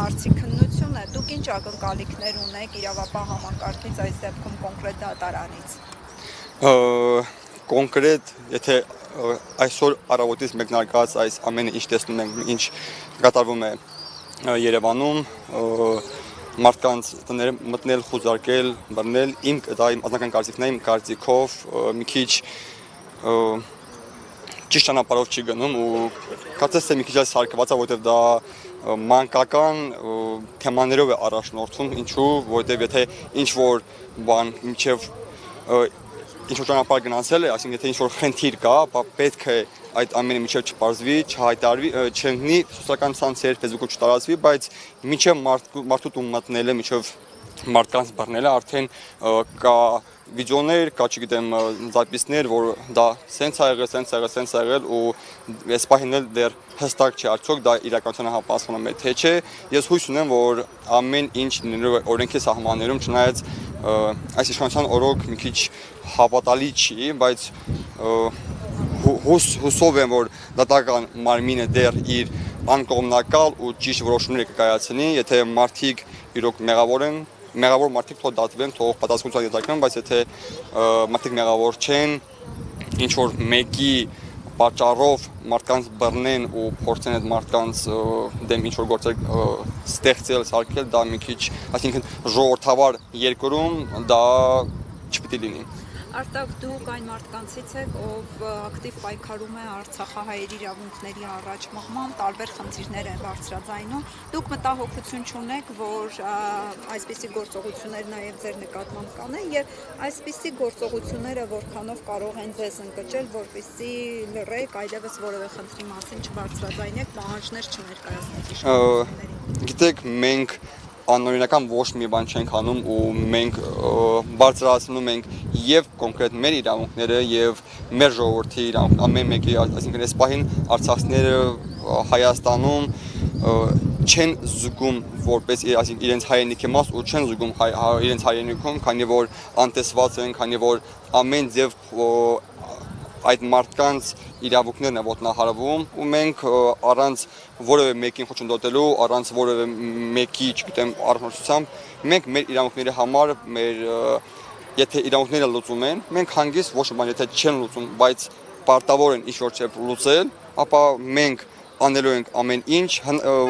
հարցի քննությունը, դուք ինչ ակնկալիքներ ունեք իրավապահ համակարգից, այս դեպքում կոնկրետ դատարանից։ Կոնկրետ, եթե այսօր առավոտից մեկնարկած այս ամենը ինչ տեսնում ենք, ինչ կատարվում է Երևանում, մարդկանց տները մտնել, խուզարկել, բռնել, իմ անձնական կարծիքն է, իմ կարծիքով մի քիչ ճիշտ ճանապարհով չի գնում ու կարծես թե մի քիչ սարկված է, որովհետև դա մանկական թեմաներով է առաջնորդվում, ինչու, որովհետև եթե ինչ-որ բան մինչև ինչ-որ ճանապարհ գնացել է, այսինքն եթե ինչ-որ խնդիր կա, ապա պետք է այդ ամենը մինչև չպարզվի, չհայտարարվի, չընկնի սոցիալական ցանցեր, Facebook-ում չտարածվի, բայց մինչև մարդու տուն մտնելը, մինչև մարդկանց բռնելը արդեն կա վիդեոներ, կա չգիտեմ զապիսներ, որ դա սենց ա եղել ու այս պահին էլ դեռ հստակ չի արդյոք դա իրականությանը համապատասխանում է թե չէ։ Ես հույս ունեմ, որ ամեն ինչ օրենքի սահմաններում, չնայած այս իշխանության օրոք մի քիչ հավատալի չի, բայց հուսով եմ, որ դատական մարմինը դեռ իր անկողմնակալ ու ճիշտ որոշումներ կկայացնի, եթե մարդիկ իրոք մեղավոր մարդիկ թող դատվեն, թող պատասխանատվության ենթարկվեն, բայց եթե մարդիկ մեղավոր չեն, ինչ որ մեկի պատճառով մարդկանց բռնեն ու փորձեն այդ մարդկանց դեմ ինչ որ գործեր ստեղծել, սարքել, դա մի քիչ, այսինքն ժողովրդավար երկրում դա չպիտի լինի։ Արտակ, դուք այն մարդկանցից եք, ով ակտիվ պայքարում է արցախահայերի իրավունքների առաջ մղման, տարբեր խնդիրներ են բարձրաձայնում։ Դուք մտահոգություն չունեք, որ այսպիսի գործողություններ նաև ձեր նկատմամբ կանեն եւ այսպիսի գործողությունները որքանով կարող են ձեզ ընկճել, որպեսզի լռեք, այլևս որևէ խնդրի մասին չբարձրաձայնեք, պահանջներ չներկայացնեք իշխանություններին։ Գիտեք, մենք անօրինական ոչ մի բան չենք անում ու մենք բարձրացնում ենք եւ կոնկրետ մեր իրավունքները եւ մեր ժողովրդի իրավունքները ամեն մեկի, այսինքն այս պահին արցախցիները Հայաստանում չեն զգում որպես այսինքն իրենց հայրենիքի մաս ու չեն զգում իրենց հայրենիքում, քանի որ անտեսված են, քանի որ ամեն ձև այդ մարդկանց իրավունքներն է ոտնահարվում ու մենք առանց որևէ մեկին խոչընդոտելու, առանց որևէ մեկի, չգիտեմ, առնչությամբ, մենք մեր իրավունքների համար, եթե իրավունքները լուծում են, մենք հանգիստ ոչ մի բան, եթե չեն լուծում, բայց պարտավոր են ինչ-որ չափ լուծել, ապա մենք անելու ենք ամեն ինչ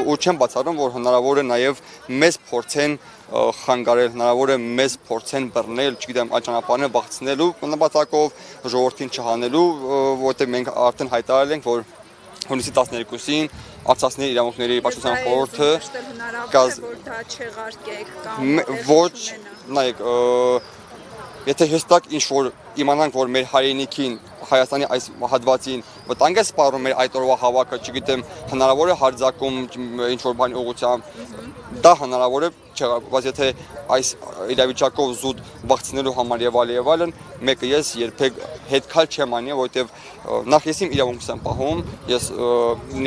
ու չեմ բացառում, որ հնարավոր է նաև մեզ փորձեն խանգարել, հնարավոր է մեզ փորձեն բռնել, չգիտեմ, այդ ճանապարհները բացնելու նպատակով ժողովրդին չհանելու, որովհետև մենք արդեն հայտարարել ենք, որ հունիսի 12-ին արցախցիների իրավունքների պաշտպանության խորհուրդը որ դա չեղարկեք կամ ոչ, նայեք, եթե հստակ ինչ-որ իմանանք, որ մեր հայրենիքին, Հայաստանի այս հատվածին վտանգ է սպառնում մեր այդ օրվա հավաքը, չգիտեմ, հնարավոր է հարձակում ինչ-որ բանի ուղղությամբ, դա հնարավոր է, բայց եթե այս իրավիճակով զուտ բացնելու համար եւ այլն, մեկը ես երբեք հետքալ չեմ անի, որովհետեւ նախ ես իմ իրավունքս եմ պահում, ես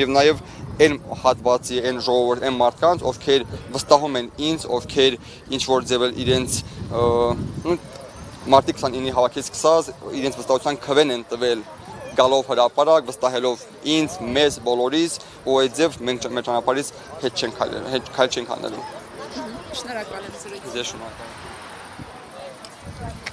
եւ նաեւ այն հատվածի, այն ժողովուրդ, այն մարդկանց, ովքեր վստահում են ինձ, ովքեր ինչ-որ ձևել իրենց Մարտի 29-ի հավաքից սկսած իրենց վստահության քվեն են տվել գալով հրապարակ, վստահելով ինձ, մեզ, բոլորիս ու այդ ձև մենք մեր ճանապարհից հետ չենք անելու։ Շնորհակալ եմ զրույցի։ Ձեզ շնորհակալ եմ։